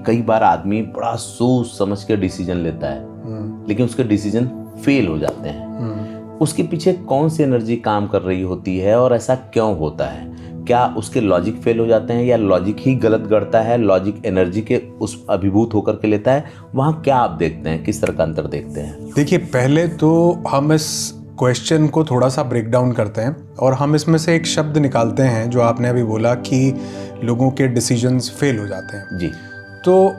कई बार आदमी बड़ा सोच समझ के डिसीजन लेता है लेकिन उसके डिसीजन फेल हो जाते हैं। उसके पीछे कौन सी एनर्जी काम कर रही होती है और ऐसा क्यों होता है? क्या उसके लॉजिक फेल हो जाते हैं या लॉजिक ही गलत गढ़ता है, लॉजिक एनर्जी के उस अभिभूत होकर के लेता है? वहाँ क्या आप देखते हैं, किस तरह का अंतर देखते हैं? देखिए, पहले तो हम इस क्वेश्चन को थोड़ा सा ब्रेक डाउन करते हैं और हम इसमें से एक शब्द निकालते हैं जो आपने अभी बोला कि लोगों के डिसीजंस फेल हो जाते हैं जी। तो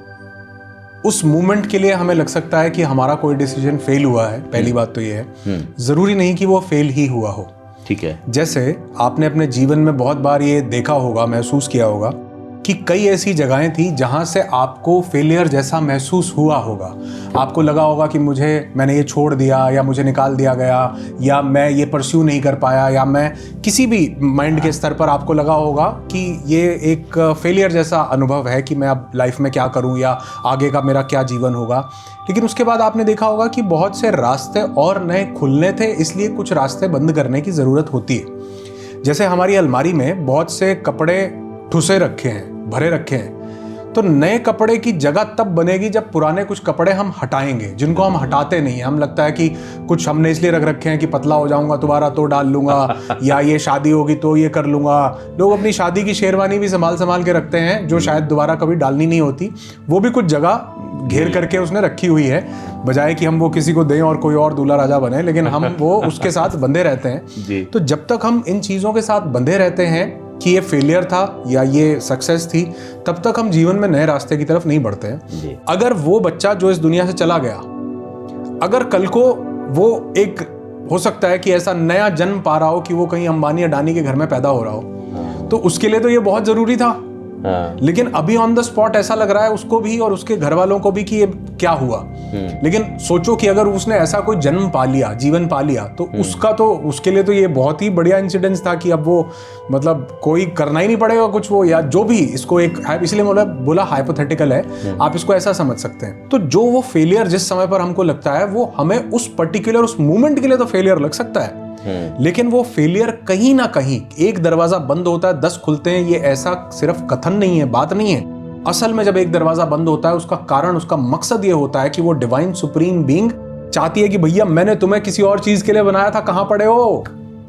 उस मोमेंट के लिए हमें लग सकता है कि हमारा कोई डिसीजन फेल हुआ है। पहली बात तो ये है, ज़रूरी नहीं कि वो फेल ही हुआ हो। ठीक है। जैसे आपने अपने जीवन में बहुत बार ये देखा होगा, महसूस किया होगा कि कई ऐसी जगहें थी जहां से आपको फेलियर जैसा महसूस हुआ होगा। आपको लगा होगा कि मैंने ये छोड़ दिया या मुझे निकाल दिया गया या मैं ये परस्यू नहीं कर पाया या मैं किसी भी माइंड के स्तर पर आपको लगा होगा कि ये एक फेलियर जैसा अनुभव है कि मैं अब लाइफ में क्या करूं या आगे का मेरा क्या जीवन होगा। लेकिन उसके बाद आपने देखा होगा कि बहुत से रास्ते और नए खुलने थे, इसलिए कुछ रास्ते बंद करने की ज़रूरत होती है। जैसे हमारी अलमारी में बहुत से कपड़े ठुसे रखे हैं, भरे रखे हैं, तो नए कपड़े की जगह तब बनेगी जब पुराने कुछ कपड़े हम हटाएंगे जिनको हम हटाते नहीं हैं। हम लगता है कि कुछ हमने इसलिए रख रखे हैं कि पतला हो जाऊंगा दोबारा तो डाल लूंगा या ये शादी होगी तो ये कर लूंगा। लोग अपनी शादी की शेरवानी भी संभाल के रखते हैं जो शायद दोबारा कभी डालनी नहीं होती, वो भी कुछ जगह घेर करके उसने रखी हुई है, बजाय कि हम वो किसी को दें और कोई और दूल्हा राजा बने, लेकिन हम वो उसके साथ बंधे रहते हैं। तो जब तक हम इन चीज़ों के साथ बंधे रहते हैं कि ये फेलियर था या ये सक्सेस थी, तब तक हम जीवन में नए रास्ते की तरफ नहीं बढ़ते हैं। अगर वो बच्चा जो इस दुनिया से चला गया, अगर कल को वो एक हो सकता है कि ऐसा नया जन्म पा रहा हो कि वो कहीं अंबानी अडानी के घर में पैदा हो रहा हो, तो उसके लिए तो ये बहुत जरूरी था। लेकिन अभी ऑन द स्पॉट ऐसा लग रहा है उसको भी और उसके घर वालों को भी कि ये क्या हुआ। लेकिन सोचो कि अगर उसने ऐसा कोई जन्म पा लिया, जीवन पा लिया, तो उसके लिए तो ये बहुत ही बढ़िया इंसिडेंस था कि अब वो मतलब कोई करना ही नहीं पड़ेगा कुछ, वो या जो भी इसको एक, इसलिए बोला हाइपोथेटिकल है, आप इसको ऐसा समझ सकते हैं। तो जो वो फेलियर जिस समय पर हमको लगता है वो हमें उस पर्टिकुलर उस मोमेंट के लिए तो फेलियर लग सकता है, लेकिन वो फेलियर कहीं ना कहीं, एक दरवाजा बंद होता है 10 खुलते हैं, ये ऐसा सिर्फ कथन नहीं है, बात नहीं है। असल में जब एक दरवाजा बंद होता है उसका कारण, उसका मकसद ये होता है कि वो डिवाइन सुप्रीम बीइंग चाहती है कि भैया मैंने तुम्हें किसी और चीज के लिए बनाया था, कहां पड़े हो,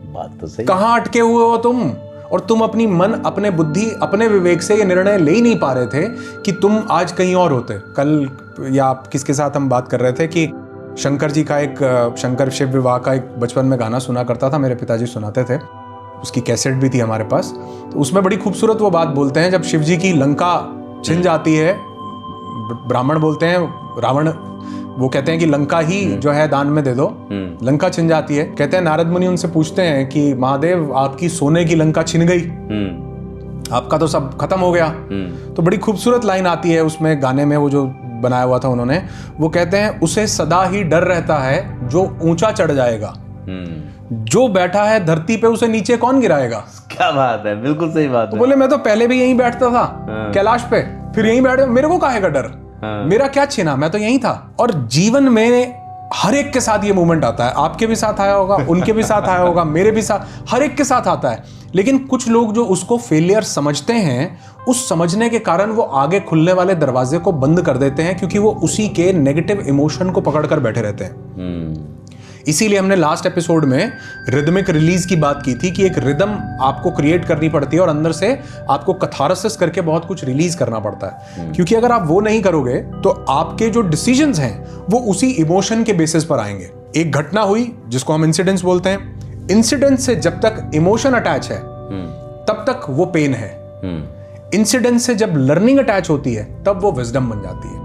बात तो सही, कहां अटके हुए हो तुम। और तुम अपनी मन, अपने बुद्धि, अपने विवेक से ये निर्णय ले ही नहीं पा रहे थे कि तुम आज कहीं और होते। कल या किसके साथ हम बात कर रहे थे कि शंकर जी का एक, शंकर शिव विवाह का एक बचपन में गाना सुना करता था, मेरे पिताजी सुनाते थे, उसकी कैसेट भी थी हमारे पास। तो उसमें बड़ी खूबसूरत वो बात बोलते हैं, जब शिव जी की लंका छिन जाती है, ब्राह्मण बोलते हैं, रावण वो कहते हैं कि लंका ही जो है दान में दे दो, लंका छिन जाती है। कहते हैं नारद मुनि उनसे पूछते हैं कि महादेव आपकी सोने की लंका छिन गई, आपका तो सब खत्म हो गया। तो बड़ी खूबसूरत लाइन आती है उसमें गाने में, वो जो बनाया हुआ था उन्होंने, वो कहते हैं उसे सदा ही डर रहता है जो ऊंचा चढ़ जाएगा, जो बैठा है धरती पे उसे नीचे कौन गिराएगा। क्या बात है, बिल्कुल सही बात है। तो बोले मैं तो पहले भी यहीं बैठता था कैलाश पे, फिर यहीं बैठे, मेरे को काहे का डर, मेरा क्या छीना, मैं तो यहीं था। और जीवन में हर एक के साथ ये मूवमेंट आता है, आपके भी साथ आया होगा, उनके भी साथ आया होगा, मेरे भी साथ, हर एक के साथ आता है। लेकिन कुछ लोग जो उसको फेलियर समझते हैं, उस समझने के कारण वो आगे खुलने वाले दरवाजे को बंद कर देते हैं, क्योंकि वो उसी के नेगेटिव इमोशन को पकड़कर बैठे रहते हैं। इसीलिए हमने लास्ट एपिसोड में रिदमिक रिलीज की बात की थी कि एक रिदम आपको क्रिएट करनी पड़ती है और अंदर से आपको कैथारसिस करके बहुत कुछ रिलीज करना पड़ता है। क्योंकि अगर आप वो नहीं करोगे तो आपके जो डिसीजंस हैं वो उसी इमोशन के बेसिस पर आएंगे। एक घटना हुई जिसको हम इंसिडेंट्स बोलते हैं, इंसिडेंट से जब तक इमोशन अटैच है तब तक वो पेन है, इंसिडेंट से जब लर्निंग अटैच होती है तब वो विजडम बन जाती है।